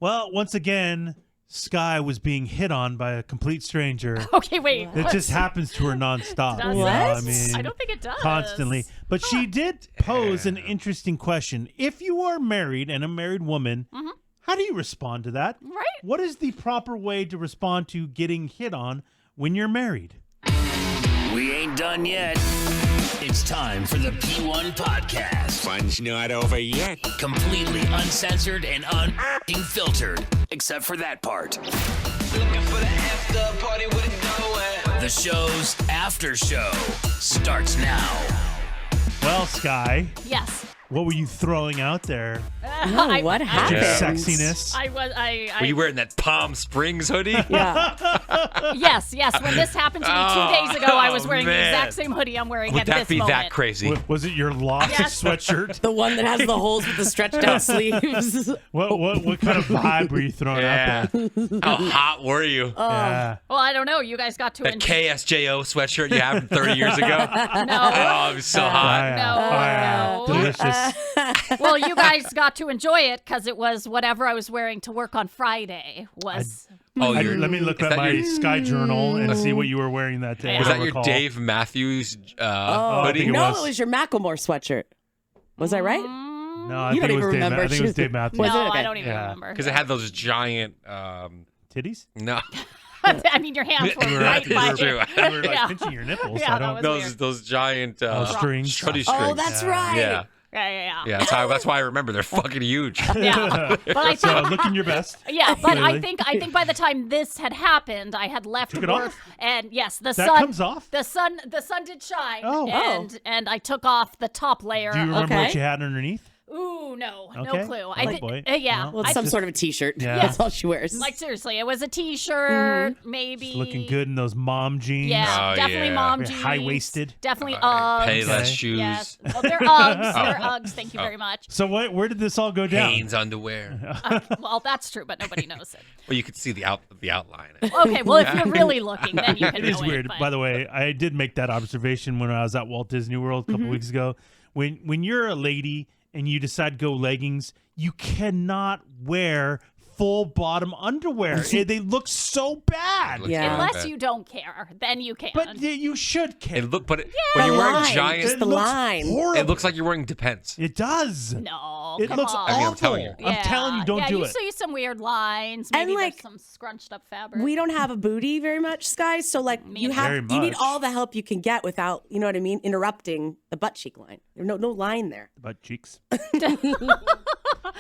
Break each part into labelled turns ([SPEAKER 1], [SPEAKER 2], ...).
[SPEAKER 1] Well, once again, Sky was being hit on by a complete stranger.
[SPEAKER 2] Okay, wait.
[SPEAKER 1] It just happens to her nonstop.
[SPEAKER 2] Does
[SPEAKER 1] You know,
[SPEAKER 2] it?
[SPEAKER 1] I mean,
[SPEAKER 2] I don't think it does.
[SPEAKER 1] constantly. But she did pose an interesting question. If you are married and a married woman, how do you respond to that?
[SPEAKER 2] Right.
[SPEAKER 1] What is the proper way to respond to getting hit on when you're married?
[SPEAKER 3] We ain't done yet. It's time for the P1 Podcast.
[SPEAKER 4] Fun's not over yet.
[SPEAKER 3] Completely uncensored and unfiltered, except for that part.
[SPEAKER 5] Looking for the after party with it going.
[SPEAKER 3] The show's after show starts now.
[SPEAKER 1] Well, Sky,
[SPEAKER 2] Yes.
[SPEAKER 1] what were you throwing out there?
[SPEAKER 6] No, what happened?
[SPEAKER 1] Sexiness.
[SPEAKER 7] Were you wearing that Palm Springs hoodie?
[SPEAKER 6] Yeah.
[SPEAKER 2] Yes. When this happened to me 2 days ago, I was wearing the
[SPEAKER 7] man.
[SPEAKER 2] exact same hoodie I'm wearing
[SPEAKER 7] Would
[SPEAKER 2] at
[SPEAKER 7] that
[SPEAKER 2] this
[SPEAKER 7] be
[SPEAKER 2] moment.
[SPEAKER 7] that crazy?
[SPEAKER 1] Was it your lost
[SPEAKER 2] Yes.
[SPEAKER 1] sweatshirt?
[SPEAKER 6] The one that has the holes with the stretched out sleeves.
[SPEAKER 1] What kind of vibe were you throwing out there?
[SPEAKER 7] How hot were you?
[SPEAKER 1] Yeah.
[SPEAKER 2] Well, I don't know. You guys got to
[SPEAKER 7] That KSJO sweatshirt you had from 30 years ago?
[SPEAKER 2] No.
[SPEAKER 7] Oh, it was so hot.
[SPEAKER 2] No.
[SPEAKER 1] Delicious.
[SPEAKER 2] Well, you guys got to enjoy it because it was whatever I was wearing to work on Friday was.
[SPEAKER 7] Oh,
[SPEAKER 1] Let me look
[SPEAKER 7] is
[SPEAKER 1] at
[SPEAKER 7] that
[SPEAKER 1] my
[SPEAKER 7] your-
[SPEAKER 1] Sky Journal and see what you were wearing that day.
[SPEAKER 2] Yeah.
[SPEAKER 7] Was
[SPEAKER 1] I
[SPEAKER 7] that your
[SPEAKER 1] recall.
[SPEAKER 7] Dave Matthews
[SPEAKER 1] I
[SPEAKER 7] hoodie?
[SPEAKER 1] think it
[SPEAKER 6] No,
[SPEAKER 1] was.
[SPEAKER 6] it was your Macklemore sweatshirt. Was I right?
[SPEAKER 1] No, I
[SPEAKER 6] You
[SPEAKER 1] think
[SPEAKER 6] don't
[SPEAKER 1] it was
[SPEAKER 6] even
[SPEAKER 1] Dave.
[SPEAKER 6] remember.
[SPEAKER 1] I think it was Dave Matthews.
[SPEAKER 6] Was
[SPEAKER 2] No,
[SPEAKER 6] it? Okay.
[SPEAKER 2] I don't even
[SPEAKER 1] Yeah.
[SPEAKER 2] remember.
[SPEAKER 7] Because it had those giant,
[SPEAKER 1] Titties?
[SPEAKER 7] no,
[SPEAKER 2] I mean, your hands were right
[SPEAKER 7] It's
[SPEAKER 2] by
[SPEAKER 7] true.
[SPEAKER 2] it.
[SPEAKER 1] You were like
[SPEAKER 2] Yeah.
[SPEAKER 1] pinching your nipples.
[SPEAKER 2] Yeah,
[SPEAKER 1] I don't.
[SPEAKER 2] that was weird.
[SPEAKER 7] those giant
[SPEAKER 1] strings.
[SPEAKER 7] Strutty strings.
[SPEAKER 6] Oh, that's right.
[SPEAKER 7] Yeah,
[SPEAKER 2] Yeah.
[SPEAKER 7] yeah. That's why I remember. They're fucking huge.
[SPEAKER 2] Yeah. But I
[SPEAKER 1] So
[SPEAKER 2] think,
[SPEAKER 1] looking your best.
[SPEAKER 2] yeah, but
[SPEAKER 1] Clearly.
[SPEAKER 2] I think by the time this had happened, I had left
[SPEAKER 1] Took it
[SPEAKER 2] work,
[SPEAKER 1] off?
[SPEAKER 2] and yes, the
[SPEAKER 1] That
[SPEAKER 2] sun
[SPEAKER 1] comes off?
[SPEAKER 2] The sun did shine.
[SPEAKER 1] Oh.
[SPEAKER 2] and I took off the top layer.
[SPEAKER 1] Do you remember
[SPEAKER 6] Okay.
[SPEAKER 1] what you had underneath?
[SPEAKER 2] Ooh, no
[SPEAKER 1] Okay.
[SPEAKER 2] clue.
[SPEAKER 1] Oh, boy.
[SPEAKER 2] Yeah.
[SPEAKER 1] No.
[SPEAKER 6] Well,
[SPEAKER 2] I
[SPEAKER 6] it's some
[SPEAKER 1] just-
[SPEAKER 6] sort of a T-shirt.
[SPEAKER 1] Yeah.
[SPEAKER 6] That's all she wears.
[SPEAKER 2] like seriously, it was a T-shirt, maybe.
[SPEAKER 1] Just looking good in those mom jeans.
[SPEAKER 2] Yeah,
[SPEAKER 7] Oh,
[SPEAKER 2] definitely
[SPEAKER 7] yeah.
[SPEAKER 2] mom
[SPEAKER 1] Very
[SPEAKER 2] jeans.
[SPEAKER 1] high-waisted.
[SPEAKER 2] Definitely Uggs.
[SPEAKER 7] Payless
[SPEAKER 1] Okay.
[SPEAKER 7] shoes.
[SPEAKER 2] Yes. Oh, they're Uggs. They're Uggs. Thank you very much.
[SPEAKER 1] So where did this all go down?
[SPEAKER 7] Hanes underwear.
[SPEAKER 2] Well, that's true, but nobody knows it.
[SPEAKER 7] Well, you could see the outline.
[SPEAKER 2] Okay, well, if you're really looking, then you can
[SPEAKER 1] It is
[SPEAKER 2] know
[SPEAKER 1] weird.
[SPEAKER 2] but-
[SPEAKER 1] By the way, I did make that observation when I was at Walt Disney World a couple weeks ago. When you're a lady and you decide to go leggings, you cannot wear full bottom underwear. They look so bad.
[SPEAKER 6] Yeah.
[SPEAKER 2] Unless you don't care, then you can.
[SPEAKER 1] But you should care.
[SPEAKER 7] When
[SPEAKER 6] The
[SPEAKER 7] you're wearing
[SPEAKER 6] line,
[SPEAKER 7] giant,
[SPEAKER 6] just the
[SPEAKER 1] looks
[SPEAKER 6] line.
[SPEAKER 1] horrible.
[SPEAKER 7] it looks like you're wearing Depends.
[SPEAKER 1] It does.
[SPEAKER 2] no,
[SPEAKER 1] It
[SPEAKER 2] come
[SPEAKER 1] looks
[SPEAKER 2] on.
[SPEAKER 1] awful.
[SPEAKER 7] I mean, I'm telling you.
[SPEAKER 1] I'm telling you, don't do
[SPEAKER 2] you
[SPEAKER 1] it.
[SPEAKER 2] see some weird lines.
[SPEAKER 6] And,
[SPEAKER 2] Maybe
[SPEAKER 6] like,
[SPEAKER 2] there's some scrunched up fabric.
[SPEAKER 6] We don't have a booty very much, guys. So like you
[SPEAKER 1] Very
[SPEAKER 6] need
[SPEAKER 1] much.
[SPEAKER 6] all the help you can get without, you know what I mean, interrupting the butt cheek line. There's no line there.
[SPEAKER 1] Butt cheeks.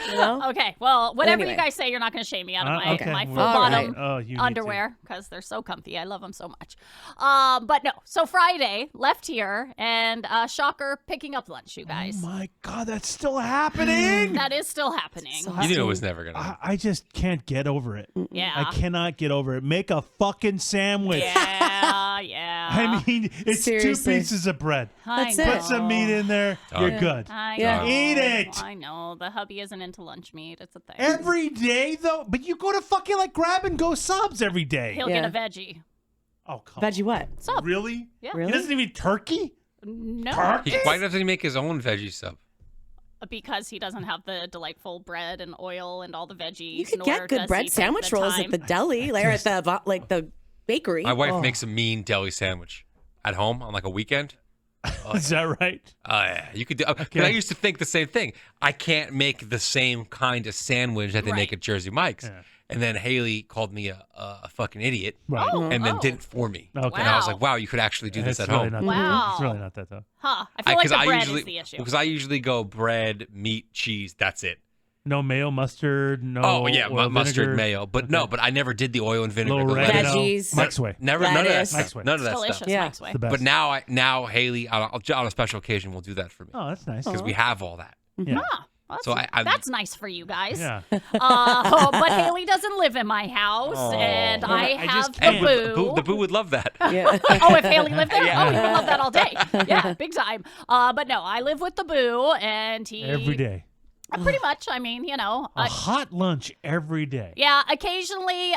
[SPEAKER 6] You know?
[SPEAKER 2] Okay, well, whatever
[SPEAKER 6] Anyway.
[SPEAKER 2] you guys say, you're not going to shame me out of
[SPEAKER 1] Okay.
[SPEAKER 2] my full
[SPEAKER 1] All
[SPEAKER 2] bottom
[SPEAKER 1] right. Oh, you need to.
[SPEAKER 2] underwear because they're so comfy. I love them so much. But no, so Friday left here and shocker, picking up lunch, you guys.
[SPEAKER 1] Oh my God, that's still happening.
[SPEAKER 2] That is still happening.
[SPEAKER 7] You knew it was never gonna.
[SPEAKER 1] I just can't get over it.
[SPEAKER 2] Yeah.
[SPEAKER 1] I cannot get over it. Make a fucking sandwich.
[SPEAKER 2] Yeah.
[SPEAKER 1] I mean, it's
[SPEAKER 6] Seriously.
[SPEAKER 1] 2 pieces of bread.
[SPEAKER 2] I
[SPEAKER 6] That's
[SPEAKER 2] know.
[SPEAKER 6] it.
[SPEAKER 1] Put some meat in there. You're good.
[SPEAKER 2] I
[SPEAKER 6] Yeah.
[SPEAKER 2] know.
[SPEAKER 1] Eat it.
[SPEAKER 2] I know. The hubby isn't into lunch meat. It's a thing.
[SPEAKER 1] Every day, though? But you go to fucking like grab and go subs every day.
[SPEAKER 2] He'll
[SPEAKER 6] Yeah.
[SPEAKER 2] get a veggie.
[SPEAKER 1] Oh, come
[SPEAKER 6] Veggie what?
[SPEAKER 2] Sub.
[SPEAKER 1] Really?
[SPEAKER 2] Yeah.
[SPEAKER 6] Really?
[SPEAKER 1] He doesn't even eat turkey?
[SPEAKER 2] No.
[SPEAKER 7] Why doesn't he make his own veggie sub?
[SPEAKER 2] Because he doesn't have the delightful bread and oil and all the veggies.
[SPEAKER 6] You could
[SPEAKER 2] nor
[SPEAKER 6] get good
[SPEAKER 2] does he
[SPEAKER 6] bread
[SPEAKER 2] take
[SPEAKER 6] sandwich
[SPEAKER 2] the
[SPEAKER 6] rolls
[SPEAKER 2] time.
[SPEAKER 6] at the deli, or at the bakery.
[SPEAKER 7] My wife makes a mean deli sandwich at home on like a weekend.
[SPEAKER 1] Is that right?
[SPEAKER 7] Oh yeah, you could do. 'Cause I used to think the same thing. I can't make the same kind of sandwich that they make
[SPEAKER 2] Right.
[SPEAKER 7] at Jersey Mike's.
[SPEAKER 1] Yeah.
[SPEAKER 7] And then Haley called me a fucking idiot,
[SPEAKER 1] Right.
[SPEAKER 2] Oh.
[SPEAKER 7] and then did it for me.
[SPEAKER 1] Okay.
[SPEAKER 7] And I was
[SPEAKER 2] Wow.
[SPEAKER 7] like, wow, you could actually do this
[SPEAKER 1] It's
[SPEAKER 7] at
[SPEAKER 1] really
[SPEAKER 7] home.
[SPEAKER 1] Not
[SPEAKER 2] Wow.
[SPEAKER 1] It's really not that, though.
[SPEAKER 2] Huh. I feel like the bread
[SPEAKER 7] usually,
[SPEAKER 2] is the issue.
[SPEAKER 7] Because I usually go bread, meat, cheese. That's it.
[SPEAKER 1] No mayo, mustard, no
[SPEAKER 7] Oh yeah,
[SPEAKER 1] oil,
[SPEAKER 7] mustard,
[SPEAKER 1] vinegar.
[SPEAKER 7] mayo. But
[SPEAKER 1] Okay.
[SPEAKER 7] no, but I never did the oil and vinegar.
[SPEAKER 1] Little
[SPEAKER 7] the
[SPEAKER 1] oregano.
[SPEAKER 6] Veggies.
[SPEAKER 1] Mike's way.
[SPEAKER 7] Never, none of that
[SPEAKER 6] Lettuce.
[SPEAKER 7] stuff.
[SPEAKER 1] Mike's way.
[SPEAKER 7] None of
[SPEAKER 2] It's
[SPEAKER 7] that
[SPEAKER 2] delicious,
[SPEAKER 7] stuff.
[SPEAKER 6] Yeah.
[SPEAKER 2] Mike's way.
[SPEAKER 1] The best.
[SPEAKER 7] But now Haley, on a special occasion, will do that for me
[SPEAKER 1] Oh, that's nice.
[SPEAKER 7] because we have all that.
[SPEAKER 1] Yeah.
[SPEAKER 2] Huh. Well,
[SPEAKER 7] So
[SPEAKER 2] that's nice for you guys.
[SPEAKER 1] Yeah.
[SPEAKER 2] But Haley doesn't live in my house, and I
[SPEAKER 1] I
[SPEAKER 2] have
[SPEAKER 1] just
[SPEAKER 2] the
[SPEAKER 1] can't.
[SPEAKER 2] boo.
[SPEAKER 7] The boo would love that.
[SPEAKER 6] Yeah.
[SPEAKER 2] Oh, if Haley lived there? Oh, he would love that all day. Yeah, big time. But no, I live with the boo, and he...
[SPEAKER 1] Every day.
[SPEAKER 2] Pretty much. I mean,
[SPEAKER 1] A hot lunch every day.
[SPEAKER 2] Yeah, occasionally,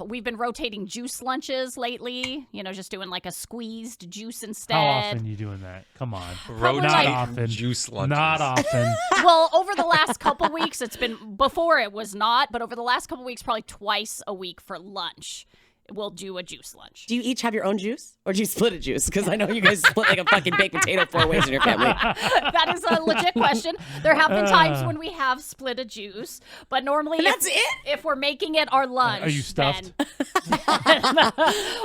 [SPEAKER 2] we've been rotating juice lunches lately, just doing like a squeezed juice instead.
[SPEAKER 1] How often are you doing that? Come on.
[SPEAKER 7] Rotate
[SPEAKER 1] Not often.
[SPEAKER 7] juice lunches.
[SPEAKER 1] Not often.
[SPEAKER 2] Well, over the last couple weeks, it's been, before it was not, but over the last couple weeks, probably twice a week for lunch. We'll do a juice lunch.
[SPEAKER 6] Do you each have your own juice, or do you split a juice? Because I know you guys split like a fucking baked potato 4 ways in your family.
[SPEAKER 2] That is a legit question. There have been times when we have split a juice, but normally
[SPEAKER 6] That's it?
[SPEAKER 2] if we're making it our lunch.
[SPEAKER 1] Are you stuffed?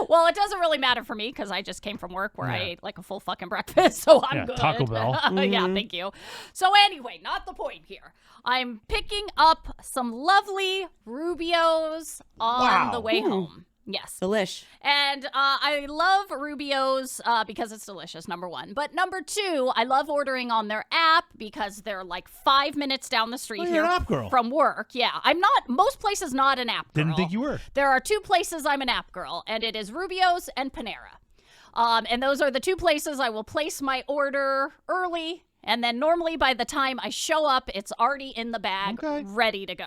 [SPEAKER 2] Well, it doesn't really matter for me because I just came from work where I ate like a full fucking breakfast, so I'm good.
[SPEAKER 1] Taco Bell.
[SPEAKER 2] Yeah, thank you. So anyway, not the point here. I'm picking up some lovely Rubios on the way home. Yes.
[SPEAKER 6] Delish.
[SPEAKER 2] And I love Rubio's because it's delicious, number one. But number two, I love ordering on their app because they're like 5 minutes down the street
[SPEAKER 1] you're
[SPEAKER 2] here
[SPEAKER 1] an app girl.
[SPEAKER 2] from work. Yeah, I'm not, most places not an app girl.
[SPEAKER 1] Didn't think you were.
[SPEAKER 2] There are 2 places I'm an app girl, and it is Rubio's and Panera. And those are the 2 places I will place my order early. And then normally by the time I show up, it's already in the bag, ready to go.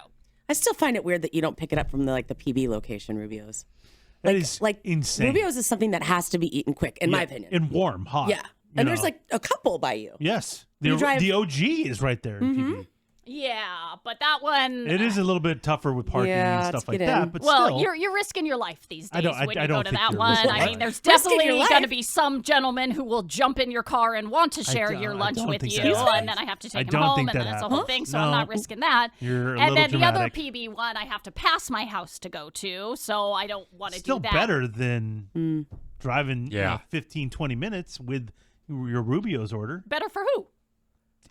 [SPEAKER 6] I still find it weird that you don't pick it up from the PB location, Rubio's.
[SPEAKER 1] That is insane.
[SPEAKER 6] Rubio's is something that has to be eaten quick, in my opinion.
[SPEAKER 1] And warm, hot.
[SPEAKER 6] Yeah. And
[SPEAKER 1] you
[SPEAKER 6] there's
[SPEAKER 1] know.
[SPEAKER 6] a couple by you.
[SPEAKER 1] Yes.
[SPEAKER 6] You drive-
[SPEAKER 1] The OG is right there in PB.
[SPEAKER 2] Yeah, but that one...
[SPEAKER 1] It is a little bit tougher with parking
[SPEAKER 6] Yeah,
[SPEAKER 1] and stuff
[SPEAKER 6] to
[SPEAKER 1] like
[SPEAKER 6] get
[SPEAKER 1] that,
[SPEAKER 6] in.
[SPEAKER 1] but
[SPEAKER 2] Well,
[SPEAKER 1] still.
[SPEAKER 2] you're risking your life these days
[SPEAKER 1] I
[SPEAKER 2] when you
[SPEAKER 1] don't
[SPEAKER 2] go to
[SPEAKER 1] think
[SPEAKER 2] that
[SPEAKER 1] you're
[SPEAKER 2] one.
[SPEAKER 1] risking
[SPEAKER 2] I
[SPEAKER 1] your
[SPEAKER 2] mean, there's
[SPEAKER 6] Risking your
[SPEAKER 2] definitely
[SPEAKER 6] life.
[SPEAKER 2] going to be some gentleman who will jump in your car and want to share your lunch
[SPEAKER 1] don't
[SPEAKER 2] with
[SPEAKER 1] think
[SPEAKER 2] you,
[SPEAKER 1] that happens.
[SPEAKER 2] and then I have to
[SPEAKER 1] I
[SPEAKER 2] take him
[SPEAKER 1] don't
[SPEAKER 2] home,
[SPEAKER 1] think
[SPEAKER 2] and then
[SPEAKER 1] that
[SPEAKER 2] that's the whole
[SPEAKER 1] happens.
[SPEAKER 2] thing, so I'm not
[SPEAKER 1] No.
[SPEAKER 2] risking that.
[SPEAKER 1] You're a
[SPEAKER 2] And
[SPEAKER 1] little
[SPEAKER 2] then the other
[SPEAKER 1] dramatic.
[SPEAKER 2] PB one I have to pass my house to go to, so I don't want to do
[SPEAKER 1] Still
[SPEAKER 2] that.
[SPEAKER 1] better than driving 15, 20 minutes with your Rubio's order.
[SPEAKER 2] Better for who?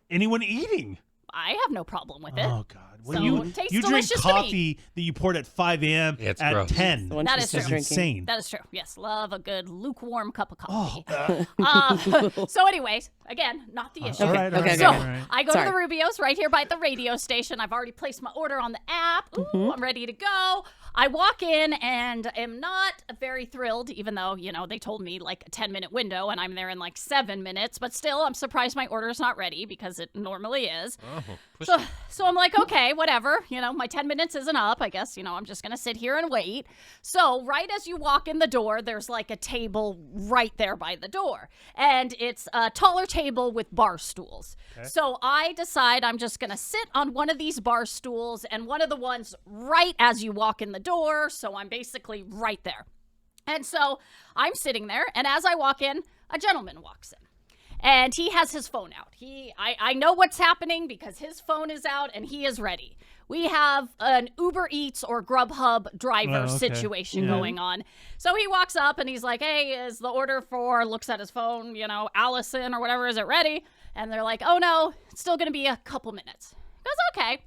[SPEAKER 1] Anyone eating?
[SPEAKER 2] I have no problem with it.
[SPEAKER 1] Oh, God. Well,
[SPEAKER 2] So,
[SPEAKER 1] you
[SPEAKER 2] it tastes
[SPEAKER 1] drink
[SPEAKER 2] delicious to me.
[SPEAKER 1] coffee that you poured at 5 a.m.
[SPEAKER 7] Yeah, it's
[SPEAKER 1] at
[SPEAKER 7] gross.
[SPEAKER 1] 10.
[SPEAKER 6] The one
[SPEAKER 2] That
[SPEAKER 6] she's
[SPEAKER 2] is
[SPEAKER 6] still
[SPEAKER 2] true.
[SPEAKER 6] drinking.
[SPEAKER 1] Insane.
[SPEAKER 2] That is true. Yes, love a good lukewarm cup of
[SPEAKER 1] Oh,
[SPEAKER 2] coffee. So anyways, again, not the issue.
[SPEAKER 1] all right, all
[SPEAKER 6] okay,
[SPEAKER 1] right,
[SPEAKER 2] So
[SPEAKER 1] all right.
[SPEAKER 2] I go
[SPEAKER 6] Sorry.
[SPEAKER 2] to the Rubio's right here by the radio station. I've already placed my order on the app. Ooh, I'm ready to go. I walk in and am not very thrilled, even though, they told me like a 10-minute window and I'm there in like 7 minutes. But still, I'm surprised my order is not ready because it normally is. So I'm like, okay, whatever. My 10 minutes isn't up. I guess, I'm just going to sit here and wait. So right as you walk in the door, there's like a table right there by the door. And it's a taller table with bar stools. So I decide I'm just going to sit on one of these bar stools and one of the ones right as you walk in the door. So I'm basically right there. And so I'm sitting there. And as I walk in, a gentleman walks in. And he has his phone out. I know what's happening because his phone is out and he is ready. We have an Uber Eats or Grubhub driver situation going on. So he walks up and he's like, hey, is the order for, looks at his phone, Allison or whatever, is it ready? And they're like, oh no, it's still going to be a couple minutes. He goes, okay.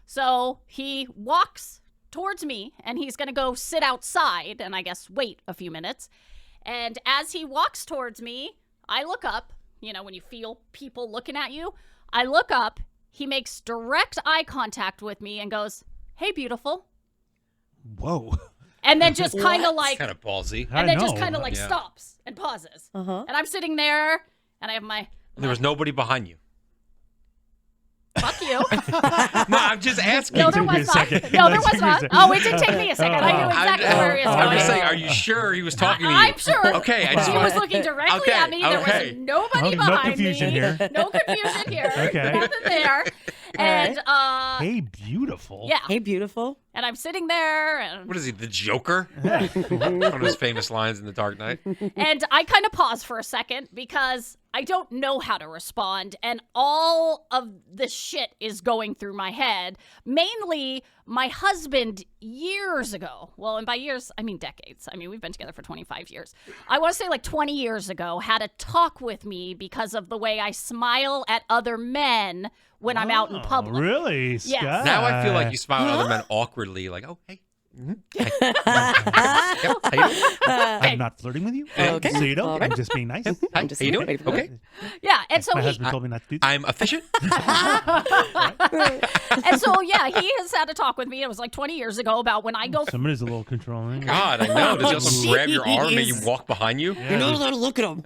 [SPEAKER 2] So he walks towards me and he's going to go sit outside and I guess wait a few minutes. And as he walks towards me, I look up. When you feel people looking at you, I look up, he makes direct eye contact with me and goes, hey, beautiful.
[SPEAKER 1] Whoa.
[SPEAKER 2] And then just kind of like,
[SPEAKER 7] Kind of ballsy.
[SPEAKER 2] and then just
[SPEAKER 1] know.
[SPEAKER 2] kind of like
[SPEAKER 7] Yeah.
[SPEAKER 2] stops and pauses.
[SPEAKER 6] Uh-huh.
[SPEAKER 2] And I'm sitting there and I have my,
[SPEAKER 7] There was nobody behind you.
[SPEAKER 2] fuck you.
[SPEAKER 7] No, I'm just asking.
[SPEAKER 2] No, there
[SPEAKER 1] Took me
[SPEAKER 2] was
[SPEAKER 1] a
[SPEAKER 2] not.
[SPEAKER 1] second.
[SPEAKER 2] No, there
[SPEAKER 1] That took
[SPEAKER 2] was
[SPEAKER 1] me a
[SPEAKER 2] not.
[SPEAKER 1] second.
[SPEAKER 2] Oh, it did take me a second. I knew exactly where he was
[SPEAKER 7] I'm
[SPEAKER 2] going.
[SPEAKER 7] just saying, are you sure he was talking to you?
[SPEAKER 2] I'm sure.
[SPEAKER 7] Okay, I just
[SPEAKER 2] He
[SPEAKER 7] want-
[SPEAKER 2] was looking directly
[SPEAKER 7] Okay,
[SPEAKER 2] at me. There
[SPEAKER 7] okay.
[SPEAKER 2] was nobody
[SPEAKER 1] Okay, no
[SPEAKER 2] behind
[SPEAKER 1] confusion
[SPEAKER 2] me.
[SPEAKER 1] here.
[SPEAKER 2] No confusion here.
[SPEAKER 1] Okay.
[SPEAKER 2] Nothing there. And
[SPEAKER 1] Hey, beautiful.
[SPEAKER 2] yeah.
[SPEAKER 6] Hey, beautiful.
[SPEAKER 2] And I'm sitting there and
[SPEAKER 7] What is he, the Joker? One of his famous lines in The Dark Knight.
[SPEAKER 2] And I kind of pause for a second because I don't know how to respond. And all of the shit is going through my head. Mainly, my husband years ago, well, and by years, I mean decades. I mean, we've been together for 25 years. I want to say like 20 years ago, had a talk with me because of the way I smile at other men when I'm out in public.
[SPEAKER 1] Really, Scott?
[SPEAKER 2] Yes.
[SPEAKER 7] Now I feel like you smile at other men awkwardly, like, oh, hey. Yep. How you doing?
[SPEAKER 1] I'm not flirting with you.
[SPEAKER 6] Okay.
[SPEAKER 1] So you know,
[SPEAKER 6] All right.
[SPEAKER 1] I'm just being nice.
[SPEAKER 7] Hi,
[SPEAKER 6] I'm just
[SPEAKER 7] how you doing?
[SPEAKER 6] waiting for
[SPEAKER 7] Okay.
[SPEAKER 2] Yeah, and so
[SPEAKER 1] My
[SPEAKER 2] he,
[SPEAKER 1] husband told me not to do that.
[SPEAKER 7] I'm efficient.
[SPEAKER 2] and so yeah, he has had a talk with me. It was like 20 years ago about when I go.
[SPEAKER 1] Somebody's a little controlling.
[SPEAKER 7] God, I know. Does he also grab your arm and you
[SPEAKER 6] jeez.
[SPEAKER 7] walk behind you?
[SPEAKER 6] You're not allowed to look at him.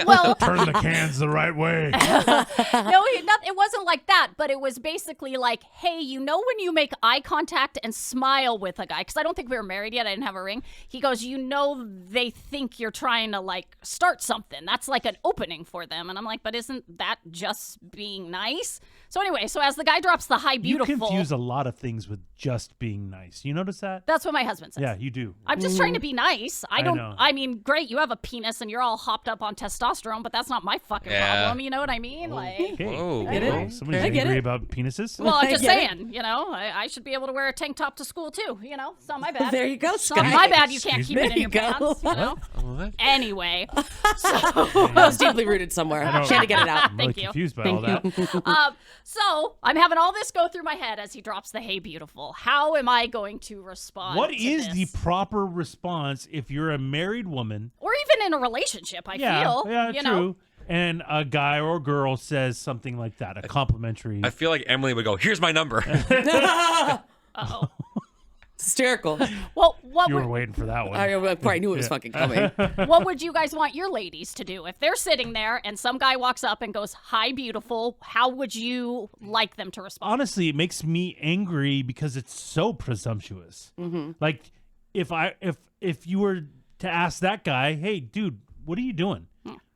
[SPEAKER 2] Well,
[SPEAKER 1] Turn the cans the right way.
[SPEAKER 2] no, it wasn't like that, but it was basically like, hey, you know when you make eye contact and smile with a guy, because I don't think we were married yet, I didn't have a ring. He goes, you know they think you're trying to like start something. That's like an opening for them. And I'm like, but isn't that just being nice? So anyway, so as the guy drops the hi
[SPEAKER 1] You
[SPEAKER 2] beautiful,
[SPEAKER 1] confuse a lot of things with just being nice. You notice that?
[SPEAKER 2] that's what my husband says.
[SPEAKER 1] Yeah, you do.
[SPEAKER 2] I'm just trying to be nice. I don't.
[SPEAKER 1] know.
[SPEAKER 2] I mean, great, you have a penis and you're all hopped up on testosterone, but that's not my fucking
[SPEAKER 7] Yeah.
[SPEAKER 2] problem. You know what I mean? Like,
[SPEAKER 1] Okay.
[SPEAKER 7] Whoa.
[SPEAKER 6] get it.
[SPEAKER 1] Well, somebody's
[SPEAKER 6] I get
[SPEAKER 1] angry
[SPEAKER 6] it.
[SPEAKER 1] about penises.
[SPEAKER 2] well, I'm just
[SPEAKER 6] I get it.
[SPEAKER 2] saying. You know, I should be able to wear a tank top to school too. You know, it's not my bad.
[SPEAKER 6] There you go,
[SPEAKER 2] It's not
[SPEAKER 6] Sky.
[SPEAKER 2] my bad. You can't
[SPEAKER 1] Excuse
[SPEAKER 2] keep
[SPEAKER 6] me?
[SPEAKER 2] it in your
[SPEAKER 6] There you go.
[SPEAKER 2] pants. You know.
[SPEAKER 7] What?
[SPEAKER 2] Anyway,
[SPEAKER 6] That was deeply rooted somewhere. She had to get it out.
[SPEAKER 1] I'm really
[SPEAKER 2] Thank you.
[SPEAKER 1] confused by all that.
[SPEAKER 2] so I'm having all this go through my head as he drops the "Hey, beautiful." How am I going to respond?
[SPEAKER 1] What
[SPEAKER 2] to
[SPEAKER 1] is the
[SPEAKER 2] this?
[SPEAKER 1] proper response if you're a married woman?
[SPEAKER 2] or even in a relationship? I
[SPEAKER 1] Yeah,
[SPEAKER 2] feel.
[SPEAKER 1] yeah,
[SPEAKER 2] you
[SPEAKER 1] true.
[SPEAKER 2] know.
[SPEAKER 1] And a guy or girl says something like that, a complimentary.
[SPEAKER 7] I feel like Emily would go, here's my number.
[SPEAKER 2] Uh-oh.
[SPEAKER 6] Hysterical.
[SPEAKER 2] Well, what
[SPEAKER 1] You
[SPEAKER 2] would,
[SPEAKER 1] were waiting for that one.
[SPEAKER 6] I probably knew it was fucking coming.
[SPEAKER 2] what would you guys want your ladies to do if they're sitting there and some guy walks up and goes, "Hi, beautiful"? How would you like them to respond?
[SPEAKER 1] Honestly, it makes me angry because it's so presumptuous. Like if you were to ask that guy, "Hey, dude, what are you doing?"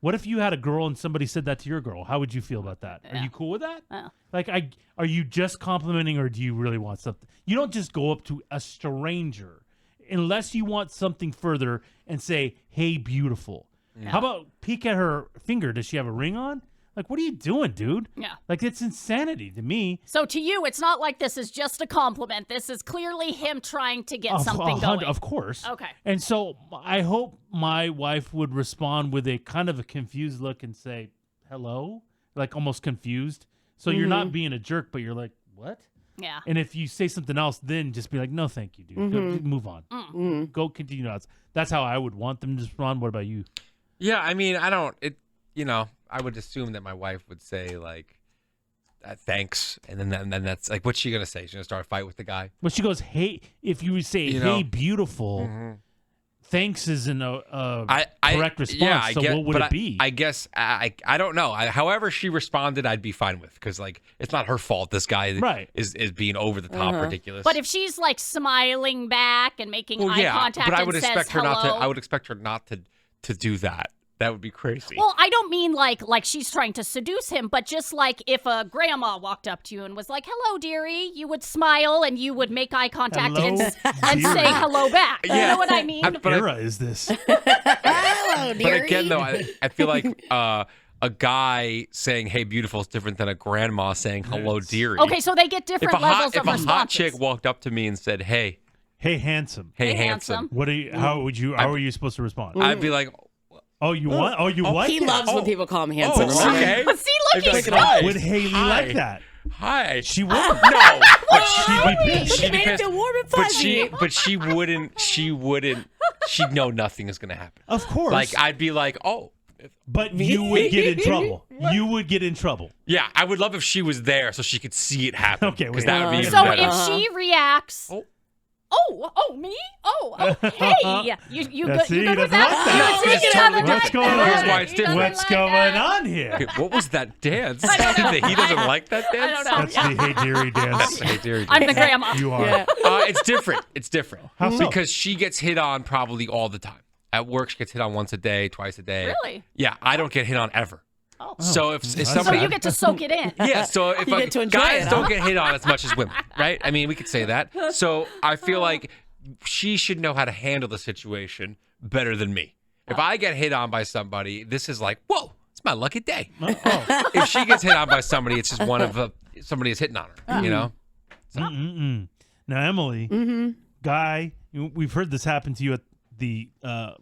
[SPEAKER 1] What if you had a girl and somebody said that to your girl? How would you feel about that? Are you cool with that?
[SPEAKER 2] Yeah.
[SPEAKER 1] Like, are you just complimenting, or do you really want something? You don't just go up to a stranger unless you want something further and say, "Hey, beautiful." How about peek at her finger? Does she have a ring on? Like, what are you doing, dude?
[SPEAKER 2] Yeah.
[SPEAKER 1] Like, it's insanity to me.
[SPEAKER 2] So to you, it's not like this is just a compliment. This is clearly him trying to get something going.
[SPEAKER 1] Of course.
[SPEAKER 2] Okay.
[SPEAKER 1] And so I hope my wife would respond with a kind of a confused look and say, "Hello," like almost confused. So you're not being a jerk, but you're like, "What?"
[SPEAKER 2] Yeah.
[SPEAKER 1] And if you say something else, then just be like, "No, thank you, dude. Go, move on. Go continue on." That's how I would want them to respond. What about you?
[SPEAKER 7] Yeah, I mean, I would assume that my wife would say, like, thanks. And then that's, like, what's she going to say? She's going to start a fight with the guy?
[SPEAKER 1] Well, she goes, "Hey," if you would say,
[SPEAKER 7] You
[SPEAKER 1] "Hey,
[SPEAKER 7] know.
[SPEAKER 1] beautiful," thanks isn't a
[SPEAKER 7] I
[SPEAKER 1] correct response.
[SPEAKER 7] Yeah, I
[SPEAKER 1] so
[SPEAKER 7] get,
[SPEAKER 1] what would
[SPEAKER 7] but
[SPEAKER 1] it be?
[SPEAKER 7] I guess I don't know. However she responded, I'd be fine with, because like it's not her fault. This guy
[SPEAKER 1] Right.
[SPEAKER 7] is being over the top ridiculous.
[SPEAKER 2] But if she's like smiling back and making eye contact
[SPEAKER 7] but I
[SPEAKER 2] and
[SPEAKER 7] would
[SPEAKER 2] says
[SPEAKER 7] expect her
[SPEAKER 2] hello,
[SPEAKER 7] not to. I would expect her not to do that. That would be crazy.
[SPEAKER 2] well, I don't mean like she's trying to seduce him, but just like if a grandma walked up to you and was like, "Hello, dearie," you would smile and you would make eye contact
[SPEAKER 1] Hello,
[SPEAKER 2] and say
[SPEAKER 1] dearie.
[SPEAKER 2] hello back. You know what I mean?
[SPEAKER 1] What era is this?
[SPEAKER 6] Hello,
[SPEAKER 7] But again, though, I feel like a guy saying "Hey, beautiful" is different than a grandma saying "Hello, dearie."
[SPEAKER 2] Okay, so they get different levels
[SPEAKER 7] if
[SPEAKER 2] of
[SPEAKER 7] a
[SPEAKER 2] responses.
[SPEAKER 7] hot chick walked up to me and said, "Hey,
[SPEAKER 1] Hey, handsome.
[SPEAKER 7] hey,
[SPEAKER 2] Hey,
[SPEAKER 7] handsome,"
[SPEAKER 2] handsome.
[SPEAKER 1] What are you? How would you? How are you supposed to respond?
[SPEAKER 7] I'd be like,
[SPEAKER 1] Oh, you want? Oh, you like
[SPEAKER 6] He
[SPEAKER 1] it?
[SPEAKER 6] loves when people call him handsome.
[SPEAKER 7] "Oh,
[SPEAKER 6] remember?
[SPEAKER 7] okay."
[SPEAKER 2] See,
[SPEAKER 7] I'd
[SPEAKER 2] look,
[SPEAKER 7] be
[SPEAKER 2] he's
[SPEAKER 7] like, "Hi,
[SPEAKER 1] Would Haley
[SPEAKER 7] hi,
[SPEAKER 1] like that?
[SPEAKER 7] Hi."
[SPEAKER 1] She would.
[SPEAKER 7] No, but she'd be pissed.
[SPEAKER 6] She
[SPEAKER 7] She'd be
[SPEAKER 6] made it
[SPEAKER 7] pissed.
[SPEAKER 6] feel warm and
[SPEAKER 7] But
[SPEAKER 6] fuzzy.
[SPEAKER 7] she wouldn't. She'd know nothing is gonna happen.
[SPEAKER 1] Of course.
[SPEAKER 7] Like I'd be like, "Oh,
[SPEAKER 1] but you would get in trouble. You would get in trouble.
[SPEAKER 7] yeah." I would love if she was there so she could see it happen.
[SPEAKER 1] Okay,
[SPEAKER 7] because
[SPEAKER 1] wait.
[SPEAKER 7] that would be even
[SPEAKER 2] So
[SPEAKER 7] better.
[SPEAKER 2] if she reacts, me? Hey, you
[SPEAKER 1] Yeah,
[SPEAKER 2] good?
[SPEAKER 1] see,
[SPEAKER 2] You good
[SPEAKER 1] he
[SPEAKER 2] with
[SPEAKER 1] doesn't like
[SPEAKER 2] that?
[SPEAKER 1] that.
[SPEAKER 2] You
[SPEAKER 7] No,
[SPEAKER 2] take
[SPEAKER 7] it's
[SPEAKER 2] it out of
[SPEAKER 7] totally
[SPEAKER 2] the
[SPEAKER 1] What's
[SPEAKER 2] back.
[SPEAKER 1] going on?
[SPEAKER 7] Here's why it's
[SPEAKER 2] He
[SPEAKER 7] different.
[SPEAKER 2] doesn't
[SPEAKER 1] What's
[SPEAKER 2] like
[SPEAKER 1] going
[SPEAKER 2] that.
[SPEAKER 1] on here?
[SPEAKER 7] Okay, what was that dance?
[SPEAKER 2] don't know.
[SPEAKER 7] He doesn't like that dance.
[SPEAKER 2] I don't know.
[SPEAKER 1] That's the Hey Dearie dance.
[SPEAKER 7] Hey, dearie.
[SPEAKER 2] I'm the grandma.
[SPEAKER 1] You are.
[SPEAKER 6] Yeah.
[SPEAKER 7] It's different. It's different.
[SPEAKER 1] How so?
[SPEAKER 7] Because she gets hit on probably all the time. At work, she gets hit on once a day, twice a day.
[SPEAKER 2] Really?
[SPEAKER 7] Yeah, I don't get hit on ever.
[SPEAKER 2] Oh.
[SPEAKER 7] So if
[SPEAKER 2] So
[SPEAKER 7] somebody,
[SPEAKER 2] you get to soak it in.
[SPEAKER 7] yeah, so if
[SPEAKER 6] You get to enjoy
[SPEAKER 7] guys
[SPEAKER 6] it,
[SPEAKER 7] don't
[SPEAKER 6] huh?
[SPEAKER 7] get hit on as much as women, right? I mean, we could say that. So I feel like she should know how to handle the situation better than me. If I get hit on by somebody, this is like, whoa, it's my lucky day.
[SPEAKER 1] Oh.
[SPEAKER 7] If she gets hit on by somebody, it's just one of somebody is hitting on her, you know?
[SPEAKER 1] Mm-mm-mm. Now, Emily, guy, we've heard this happen to you at the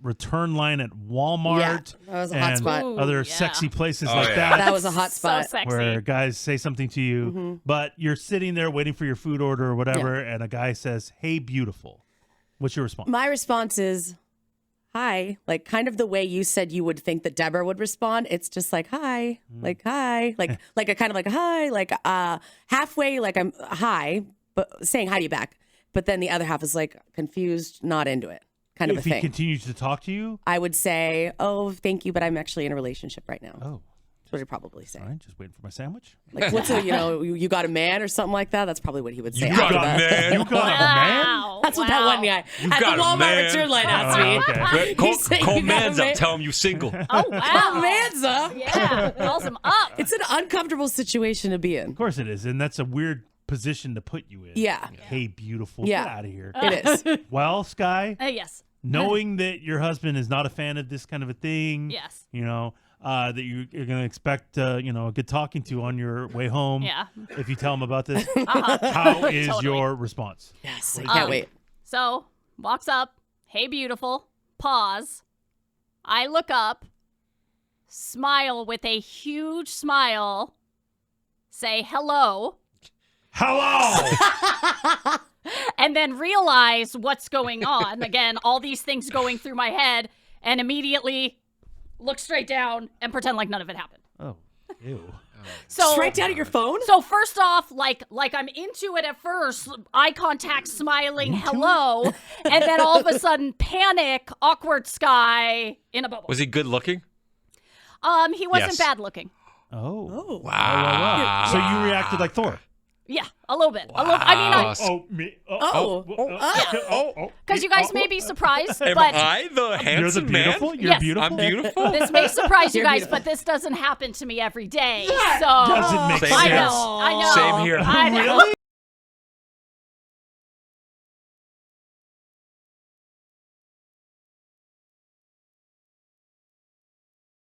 [SPEAKER 1] return line at Walmart.
[SPEAKER 6] Yeah, that was a hot
[SPEAKER 1] and
[SPEAKER 6] spot.
[SPEAKER 2] Ooh,
[SPEAKER 1] other
[SPEAKER 2] yeah.
[SPEAKER 1] sexy places
[SPEAKER 7] Oh,
[SPEAKER 1] like
[SPEAKER 7] yeah.
[SPEAKER 6] That was a hot
[SPEAKER 2] So
[SPEAKER 6] spot.
[SPEAKER 2] sexy.
[SPEAKER 1] where guys say something to you, but you're sitting there waiting for your food order or whatever, and a guy says, "Hey, beautiful." What's your response?
[SPEAKER 6] My response is, hi. Like, kind of the way you said you would think that Deborah would respond. It's just like, hi. Like, hi. Like a kind of like, hi. Like, halfway, like, I'm hi, but saying hi to you back. But then the other half is like confused, not into it. Kind of
[SPEAKER 1] If
[SPEAKER 6] a
[SPEAKER 1] he
[SPEAKER 6] thing.
[SPEAKER 1] continues to talk to you,
[SPEAKER 6] I would say, oh, thank you, but I'm actually in a relationship right now.
[SPEAKER 1] oh,
[SPEAKER 6] That's what I'd probably say.
[SPEAKER 1] all right, just waiting for my sandwich.
[SPEAKER 6] Like, what's a, you got a man or something like that? That's probably what he would say.
[SPEAKER 7] You got
[SPEAKER 6] after
[SPEAKER 7] a
[SPEAKER 6] that.
[SPEAKER 7] man.
[SPEAKER 1] You got a man?
[SPEAKER 2] Wow.
[SPEAKER 6] That's what that one guy
[SPEAKER 7] You
[SPEAKER 6] at
[SPEAKER 7] got
[SPEAKER 6] the
[SPEAKER 7] a
[SPEAKER 6] Walmart
[SPEAKER 7] man.
[SPEAKER 6] return line asked
[SPEAKER 1] Oh,
[SPEAKER 6] me.
[SPEAKER 1] okay.
[SPEAKER 7] Call,
[SPEAKER 6] He's saying
[SPEAKER 7] call
[SPEAKER 6] you got a
[SPEAKER 7] man's up.
[SPEAKER 6] man.
[SPEAKER 7] Tell him you single.
[SPEAKER 2] Oh, wow.
[SPEAKER 6] Man's up.
[SPEAKER 2] Yeah, calls him up.
[SPEAKER 6] It's an uncomfortable situation to be in.
[SPEAKER 1] Of course it is, and that's a weird position to put you in.
[SPEAKER 6] Yeah.
[SPEAKER 1] Hey, beautiful,
[SPEAKER 6] Yeah.
[SPEAKER 1] get out of here.
[SPEAKER 6] It is.
[SPEAKER 1] Well, Sky,
[SPEAKER 2] Yes.
[SPEAKER 1] knowing that your husband is not a fan of this kind of a thing,
[SPEAKER 2] Yes.
[SPEAKER 1] you know, that you're going to expect, a good talking to on your way home.
[SPEAKER 2] Yeah.
[SPEAKER 1] If you tell him about this, how is
[SPEAKER 2] Totally.
[SPEAKER 1] your response?
[SPEAKER 6] Yes. I can't wait.
[SPEAKER 2] So, walks up. Hey, beautiful. Pause. I look up. Smile with a huge smile. Say hello.
[SPEAKER 1] Hello.
[SPEAKER 2] And then realize what's going on. Again, all these things going through my head, and immediately look straight down and pretend like none of it happened.
[SPEAKER 1] Oh, ew.
[SPEAKER 2] So
[SPEAKER 6] Straight down at your phone?
[SPEAKER 2] So first off, like I'm into it at first, eye contact, smiling, hello, and then all of a sudden, panic, awkward Sky in a bubble.
[SPEAKER 7] Was he good looking?
[SPEAKER 2] He wasn't
[SPEAKER 7] Yes.
[SPEAKER 2] bad looking.
[SPEAKER 1] Oh.
[SPEAKER 7] Wow.
[SPEAKER 1] So you reacted like Thor.
[SPEAKER 2] Yeah, a little bit. A little. I mean,
[SPEAKER 7] Wow.
[SPEAKER 1] Oh, me.
[SPEAKER 2] Oh. Because you guys may be surprised,
[SPEAKER 7] Am
[SPEAKER 2] but
[SPEAKER 7] I the
[SPEAKER 1] You're the
[SPEAKER 7] handsome
[SPEAKER 1] beautiful.
[SPEAKER 7] man?
[SPEAKER 1] You're
[SPEAKER 2] Yes.
[SPEAKER 1] beautiful.
[SPEAKER 7] I'm beautiful.
[SPEAKER 2] this may surprise you
[SPEAKER 6] You're
[SPEAKER 2] guys,
[SPEAKER 6] beautiful.
[SPEAKER 2] but this doesn't happen to me every day. So
[SPEAKER 1] Doesn't make
[SPEAKER 7] Same
[SPEAKER 1] sense.
[SPEAKER 7] here.
[SPEAKER 2] I know.
[SPEAKER 7] Same here.
[SPEAKER 2] I know.
[SPEAKER 1] Really?